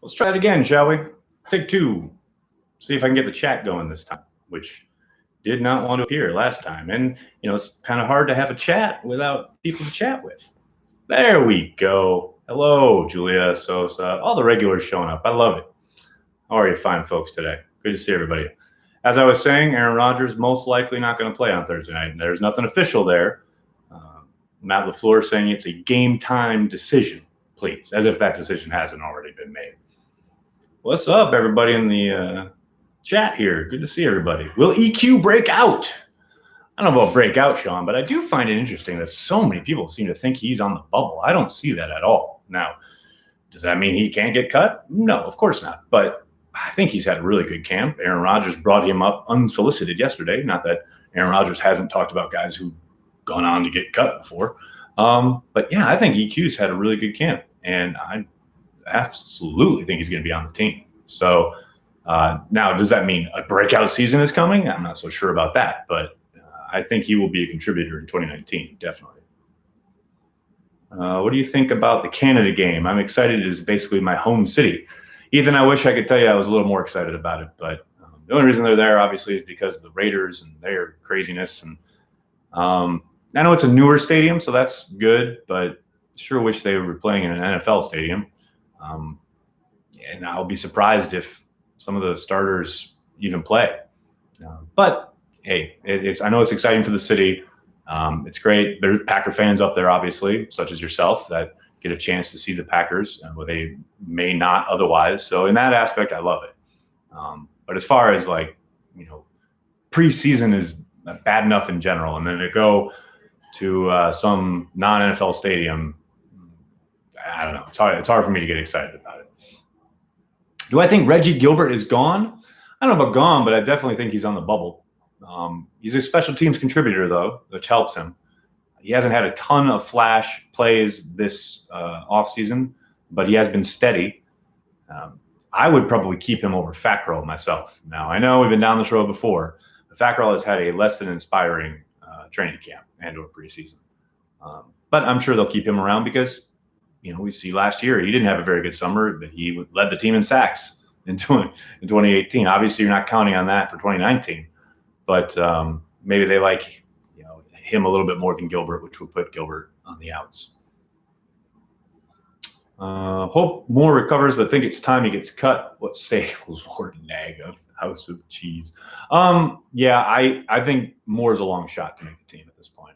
Let's try it again, shall we? Take two. See if I can get the chat going this time, which did not want to appear last time. And, it's kind of hard to have a chat without people to chat with. There we go. Hello, Julia, Sosa, all the regulars showing up. I love it. How are you fine folks today? Good to see everybody. As I was saying, Aaron Rodgers most likely not going to play on Thursday night. There's nothing official there. Matt LaFleur saying it's a game time decision, please, as if that decision hasn't already been made. What's up, everybody in the chat here? Good to see everybody. Will EQ break out? I don't know about break out, Sean, but I do find it interesting that so many people seem to think he's on the bubble. I don't see that at all. Now, does that mean he can't get cut? No, of course not. But I think he's had a really good camp. Aaron Rodgers brought him up unsolicited yesterday. Not that Aaron Rodgers hasn't talked about guys who've gone on to get cut before. But yeah, I think EQ's had a really good camp. And I absolutely think he's going to be on the team. So now, does that mean a breakout season is coming? I'm not so sure about that. But I think he will be a contributor in 2019, definitely. What do you think about the Canada game? I'm excited. It is basically my home city. Ethan, I wish I could tell you I was a little more excited about it, but the only reason they're there, obviously, is because of the Raiders and their craziness. And I know it's a newer stadium, so that's good, but sure wish they were playing in an NFL stadium. And I'll be surprised if some of the starters even play. But, hey, I know it's exciting for the city. It's great. There's Packer fans up there, obviously, such as yourself, that get a chance to see the Packers where they may not otherwise. So in that aspect, I love it. But as far as preseason is bad enough in general, and then to go to some non-NFL stadium, I don't know. It's hard for me to get excited about it. Do I think Reggie Gilbert is gone? I don't know about gone, but I definitely think he's on the bubble. He's a special teams contributor, though, which helps him. He hasn't had a ton of flash plays this offseason, but he has been steady. I would probably keep him over Fackrell myself. Now, I know we've been down this road before, but Fackrell has had a less than inspiring training camp and or preseason. But I'm sure they'll keep him around because, we see last year he didn't have a very good summer, but he led the team in sacks in 2018. Obviously, you're not counting on that for 2019, but maybe they like him a little bit more than Gilbert, which would put Gilbert on the outs. Hope Moore recovers, but think it's time he gets cut. What say Lord Nag of House of Cheese? Yeah, I think Moore's a long shot to make the team at this point.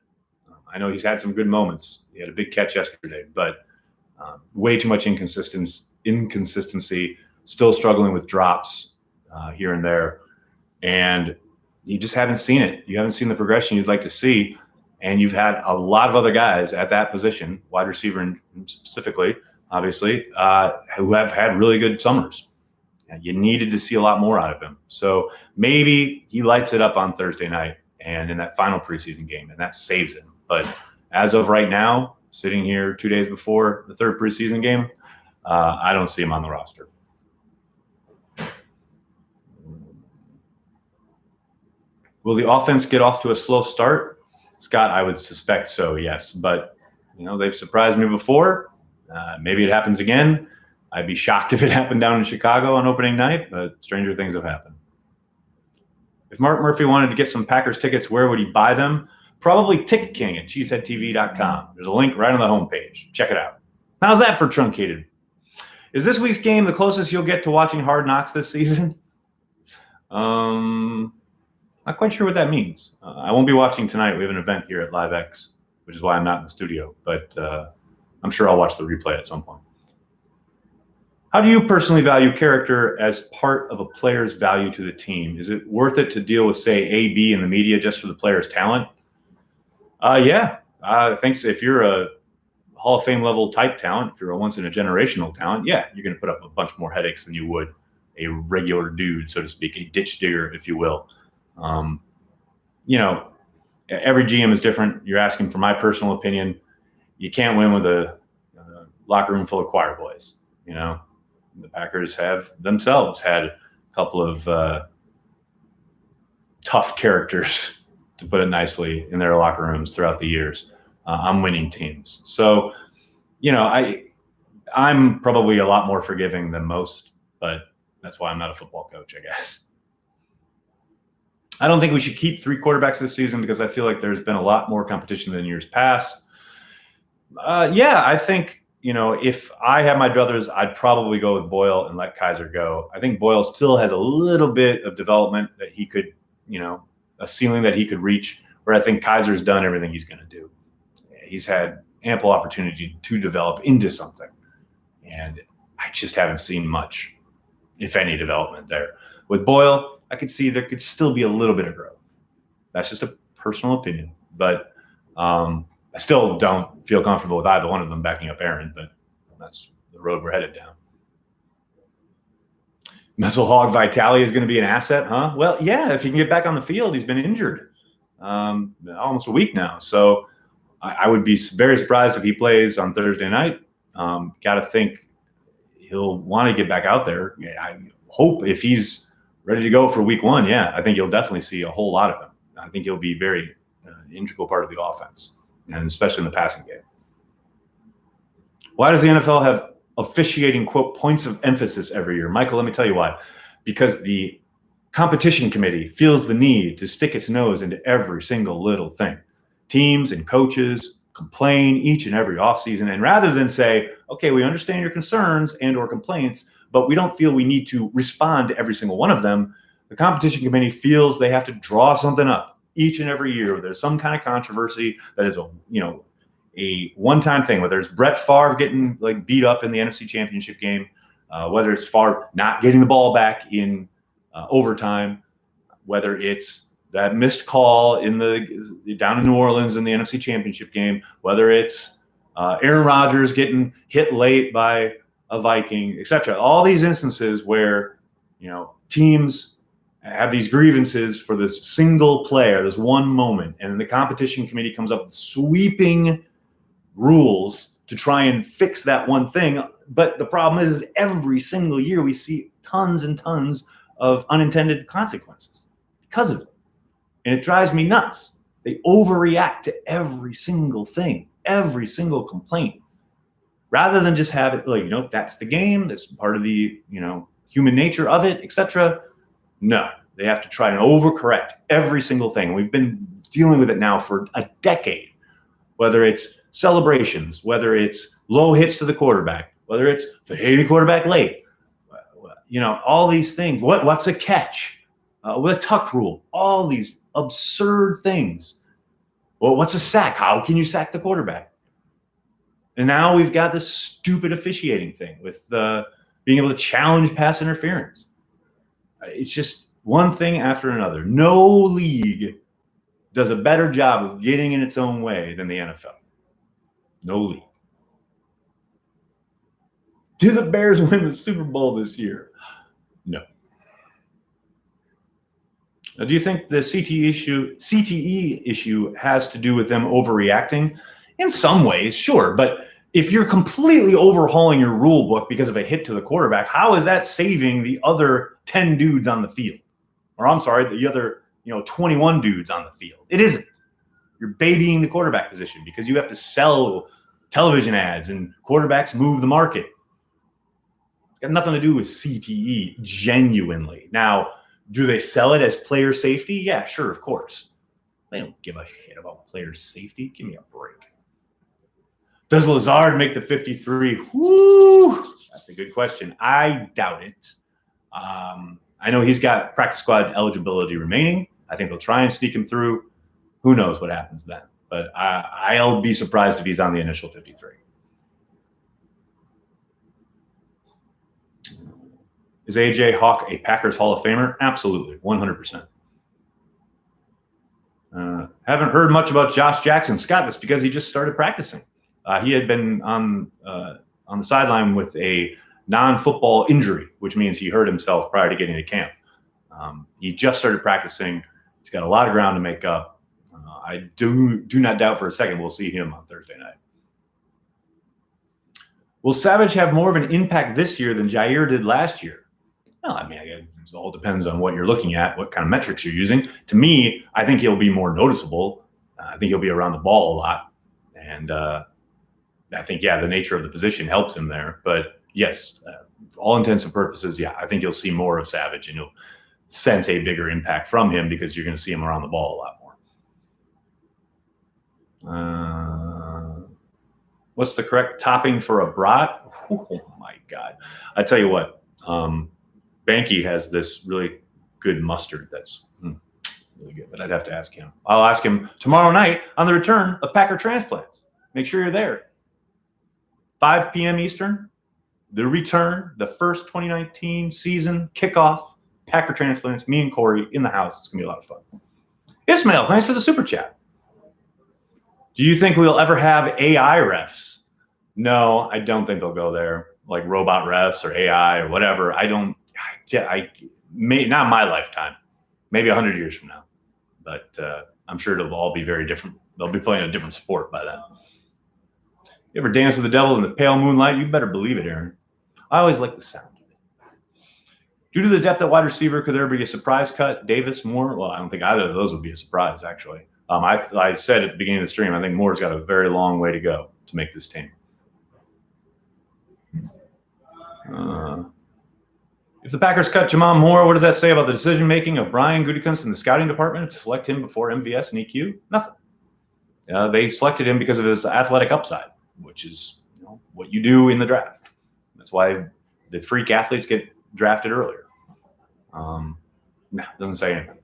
I know he's had some good moments. He had a big catch yesterday, but way too much inconsistency, still struggling with drops here and there. And you just haven't seen it. You haven't seen the progression you'd like to see. And you've had a lot of other guys at that position, wide receiver and specifically, obviously, who have had really good summers. And you needed to see a lot more out of him. So maybe he lights it up on Thursday night and in that final preseason game, and that saves him. But as of right now, sitting here 2 days before the third preseason game, I don't see him on the roster. Will the offense get off to a slow start? Scott, I would suspect so, yes. But, they've surprised me before. Maybe it happens again. I'd be shocked if it happened down in Chicago on opening night, but stranger things have happened. If Mark Murphy wanted to get some Packers tickets, where would he buy them? Probably Ticket King at cheeseheadtv.com. There's a link right on the homepage. Check it out. How's that for truncated? Is this week's game the closest you'll get to watching Hard Knocks this season? Not quite sure what that means. I won't be watching tonight. We have an event here at LiveX, which is why I'm not in the studio. But I'm sure I'll watch the replay at some point. How do you personally value character as part of a player's value to the team? Is it worth it to deal with, say, A, B in the media just for the player's talent? Yeah. I think so. If you're a Hall of Fame level type talent, if you're a once in a generational talent, yeah, you're going to put up a bunch more headaches than you would a regular dude, so to speak, a ditch digger, if you will. Every GM is different. You're asking for my personal opinion. You can't win with a locker room full of choir boys. The Packers have themselves had a couple of tough characters, to put it nicely, in their locker rooms throughout the years on winning teams. So, I'm probably a lot more forgiving than most, but that's why I'm not a football coach, I guess. I don't think we should keep 3 quarterbacks this season because I feel like there's been a lot more competition than years past. Yeah, I think, if I had my druthers, I'd probably go with Boyle and let Kaiser go. I think Boyle still has a little bit of development that he could, a ceiling that he could reach, where I think Kaiser's done everything he's going to do. He's had ample opportunity to develop into something. And I just haven't seen much, if any, development there. With Boyle, I could see there could still be a little bit of growth. That's just a personal opinion. But I still don't feel comfortable with either one of them backing up Aaron, but that's the road we're headed down. Missile Hog Vitale is going to be an asset, huh? Well, yeah, if he can get back on the field. He's been injured almost a week now. So I would be very surprised if he plays on Thursday night. Got to think he'll want to get back out there. I hope if he's ready to go for week 1, yeah, I think you'll definitely see a whole lot of him. I think he'll be very integral part of the offense, and especially in the passing game. Why does the NFL have officiating, quote, points of emphasis every year? Michael, let me tell you why. Because the competition committee feels the need to stick its nose into every single little thing. Teams and coaches complain each and every offseason, and rather than say, okay, we understand your concerns and or complaints, but we don't feel we need to respond to every single one of them, the competition committee feels they have to draw something up each and every year. There's some kind of controversy that is a one-time thing, whether it's Brett Favre getting beat up in the NFC Championship game, whether it's Favre not getting the ball back in overtime, whether it's that missed call down in New Orleans in the NFC Championship game, whether it's Aaron Rodgers getting hit late by a Viking, etc. All these instances where teams have these grievances for this single player, this one moment, and the competition committee comes up with sweeping rules to try and fix that one thing. But the problem is every single year we see tons and tons of unintended consequences because of it. And it drives me nuts. They overreact to every single thing, every single complaint, rather than just have it that's the game, that's part of the human nature of it, etc. No, they have to try and overcorrect every single thing. We've been dealing with it now for a decade, whether it's celebrations, whether it's low hits to the quarterback, whether it's hitting the quarterback late, all these things. What's a catch? With a tuck rule, all these absurd things. Well, what's a sack? How can you sack the quarterback? And now we've got this stupid officiating thing with being able to challenge pass interference. It's just one thing after another. No league does a better job of getting in its own way than the NFL. No league. Do the Bears win the Super Bowl this year? No. Now, do you think the CTE issue has to do with them overreacting? In some ways, sure. But if you're completely overhauling your rule book because of a hit to the quarterback, how is that saving the other 10 dudes on the field? Or I'm sorry, the other 21 dudes on the field. It isn't. You're babying the quarterback position because you have to sell television ads and quarterbacks move the market. It's got nothing to do with CTE, genuinely. Now, do they sell it as player safety? Yeah, sure, of course. They don't give a shit about player safety. Give me a break. Does Lazard make the 53? Woo! That's a good question. I doubt it. I know he's got practice squad eligibility remaining. I think they'll try and sneak him through. Who knows what happens then? But I'll be surprised if he's on the initial 53. Is A.J. Hawk a Packers Hall of Famer? Absolutely, 100%. Haven't heard much about Josh Jackson. Scott, that's because he just started practicing. He had been on the sideline with a non-football injury, which means he hurt himself prior to getting to camp. He just started practicing. He's got a lot of ground to make up. I do not doubt for a second we'll see him on Thursday night. Will Savage have more of an impact this year than Jair did last year? Well, I mean, it all depends on what you're looking at, what kind of metrics you're using. To me, I think he'll be more noticeable. I think he'll be around the ball a lot. And I think, the nature of the position helps him there. But yes, all intents and purposes, I think you'll see more of Savage, and you'll sense a bigger impact from him because you're going to see him around the ball a lot more. What's the correct topping for a brat? Oh my God. I tell you what, Banky has this really good mustard that's really good, but I'd have to ask him. I'll ask him tomorrow night on the return of Packer Transplants. Make sure you're there. 5 p.m. Eastern, the return, the first 2019 season kickoff, Packer Transplants, me and Corey in the house. It's going to be a lot of fun. Ismail, thanks for the super chat. Do you think we'll ever have AI refs? No, I don't think they'll go there, like robot refs or AI or whatever. Not in my lifetime, maybe 100 years from now. But I'm sure it'll all be very different. They'll be playing a different sport by then. You ever dance with the devil in the pale moonlight? You better believe it, Aaron. I always like the sound of it. Due to the depth at wide receiver, could there be a surprise cut? Davis, Moore? Well, I don't think either of those would be a surprise, actually. I said at the beginning of the stream, I think Moore's got a very long way to go to make this team. If the Packers cut Jamon Moore, what does that say about the decision-making of Brian Gutekunst in the scouting department to select him before MVS and EQ? Nothing. They selected him because of his athletic upside, which is what you do in the draft. That's why the freak athletes get drafted earlier. Doesn't say anything.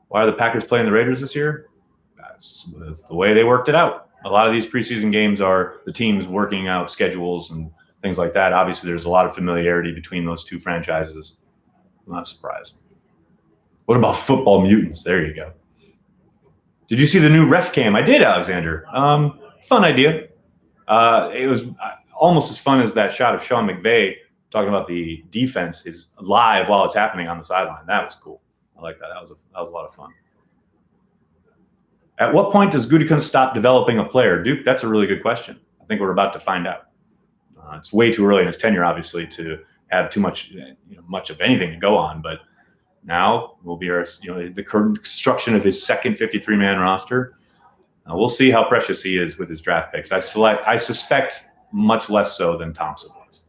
Why are the Packers playing the Raiders this year? That's the way they worked it out. A lot of these preseason games are the teams working out schedules and things like that. Obviously, there's a lot of familiarity between those two franchises. I'm not surprised. What about football mutants? There you go. Did you see the new ref cam? I did, Alexander. Fun idea. It was almost as fun as that shot of Sean McVay talking about the defense is live while it's happening on the sideline. That was cool. I like that. That was a lot of fun. At what point does Gutekunst stop developing a player? Duke, that's a really good question. I think we're about to find out. It's way too early in his tenure, obviously, to have too much, much of anything to go on. But now will be the construction of his second 53-man roster. We'll see how precious he is with his draft picks. I suspect much less so than Thompson was.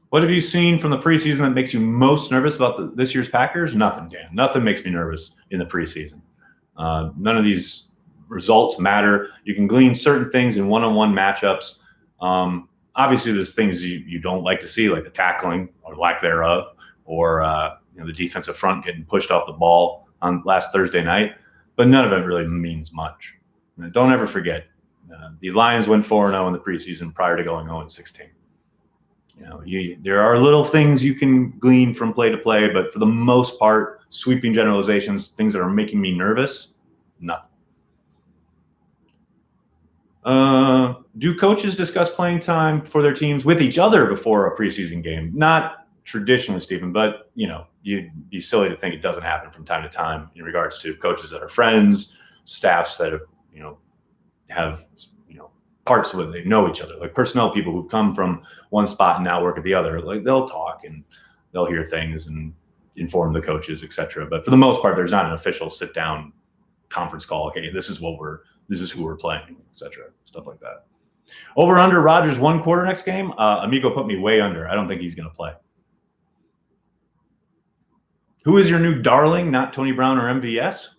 What have you seen from the preseason that makes you most nervous about this year's Packers? Nothing, Dan. Nothing makes me nervous in the preseason. None of these results matter. You can glean certain things in one-on-one matchups. Obviously, there's things you don't like to see, like the tackling or lack thereof, or the defensive front getting pushed off the ball on last Thursday night. But none of it really means much. Don't ever forget, the Lions went 4-0 in the preseason prior to going 0-16. There are little things you can glean from play to play, but for the most part, sweeping generalizations, things that are making me nervous, nothing. Do coaches discuss playing time for their teams with each other before a preseason game? Not traditionally, Stephen, but you'd be silly to think it doesn't happen from time to time in regards to coaches that are friends, staffs that have parts where they know each other, like personnel people who've come from one spot and now work at the other. Like they'll talk and they'll hear things and inform the coaches, etc. But for the most part, there's not an official sit down conference call. Okay, this is who we're playing, etc. Stuff like that. Over under Rodgers 1 quarter next game. Amigo put me way under. I don't think he's going to play. Who is your new darling? Not Tony Brown or MVS?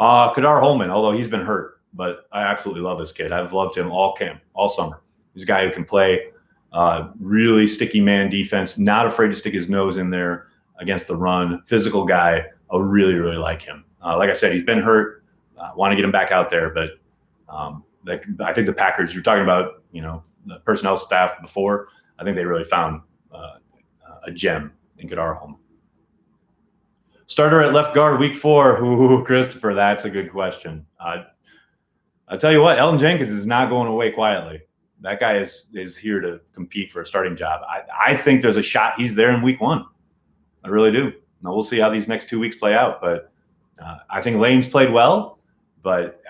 Kadar Holman, although he's been hurt. But I absolutely love this kid. I've loved him all camp, all summer. He's a guy who can play really sticky man defense, not afraid to stick his nose in there against the run. Physical guy. I really, really like him. Like I said, he's been hurt. Want to get him back out there. But I think the Packers, you're talking about, the personnel staff before, I think they really found a gem in Kadar Holman. Starter at left guard week 4. Ooh, Christopher, that's a good question. I'll tell you what, Elton Jenkins is not going away quietly. That guy is here to compete for a starting job. I think there's a shot he's there in week 1. I really do. Now we'll see how these next 2 weeks play out. But I think Lane's played well, but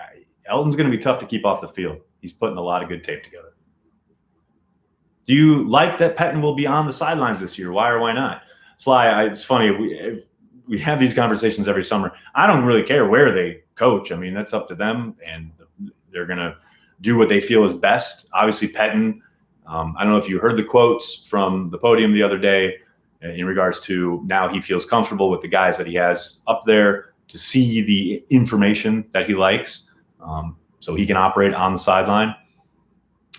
Elton's going to be tough to keep off the field. He's putting a lot of good tape together. Do you like that Pettin will be on the sidelines this year? Why or why not? Sly, it's funny. We have these conversations every summer. I don't really care where they coach. I mean, that's up to them, and they're going to do what they feel is best. Obviously, Pettine, I don't know if you heard the quotes from the podium the other day in regards to now he feels comfortable with the guys that he has up there to see the information that he likes, so he can operate on the sideline.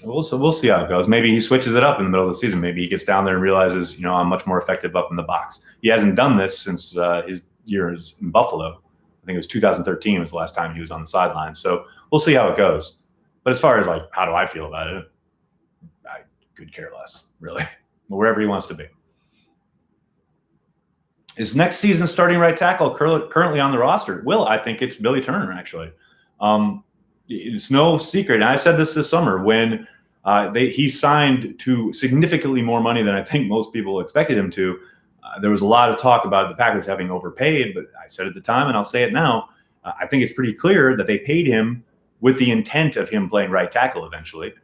We'll see how it goes. Maybe he switches it up in the middle of the season. Maybe he gets down there and realizes, I'm much more effective up in the box. He hasn't done this since his years in Buffalo. I think it was 2013 was the last time he was on the sideline. So we'll see how it goes. But as far as like, how do I feel about it? I could care less, really. Wherever he wants to be. Is next season starting right tackle currently on the roster? Will, I think it's Billy Turner, actually. It's no secret. And I said this summer when he signed to significantly more money than I think most people expected him to. There was a lot of talk about the Packers having overpaid, but I said at the time, and I'll say it now, I think it's pretty clear that they paid him with the intent of him playing right tackle eventually.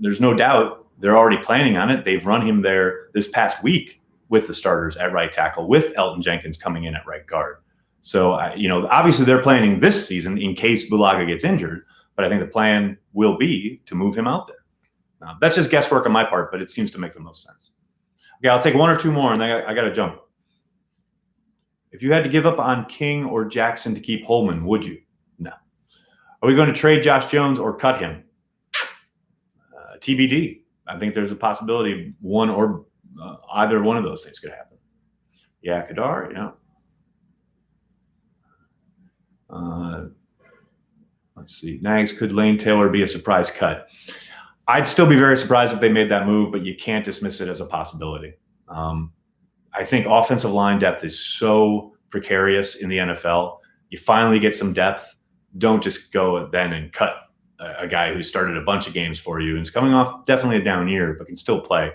There's no doubt they're already planning on it. They've run him there this past week with the starters at right tackle, with Elton Jenkins coming in at right guard. So, obviously they're planning this season in case Bulaga gets injured, but I think the plan will be to move him out there. That's just guesswork on my part, but it seems to make the most sense. Okay, I'll take one or two more, and then I got to jump. If you had to give up on King or Jackson to keep Holman, would you? No. Are we going to trade Josh Jones or cut him? TBD. I think there's a possibility one or either one of those things could happen. Yeah, Kadar, yeah. Let's see. Nags, could Lane Taylor be a surprise cut? I'd still be very surprised if they made that move, but you can't dismiss it as a possibility. I think offensive line depth is so precarious in the NFL. You finally get some depth. Don't just go then and cut a guy who started a bunch of games for you and is coming off definitely a down year, but can still play.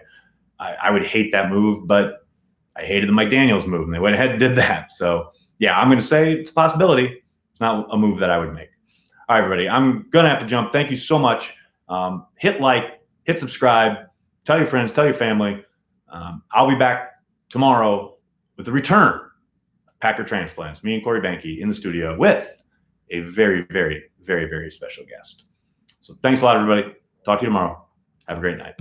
I would hate that move, but I hated the Mike Daniels move, and they went ahead and did that. So, yeah, I'm going to say it's a possibility. It's not a move that I would make. All right, everybody, I'm going to have to jump. Thank you so much. Hit like, hit subscribe, tell your friends, tell your family. I'll be back tomorrow with the return of Packer Transplants, me and Corey Banke in the studio with a very, very, very, very special guest. So thanks a lot, everybody. Talk to you tomorrow. Have a great night.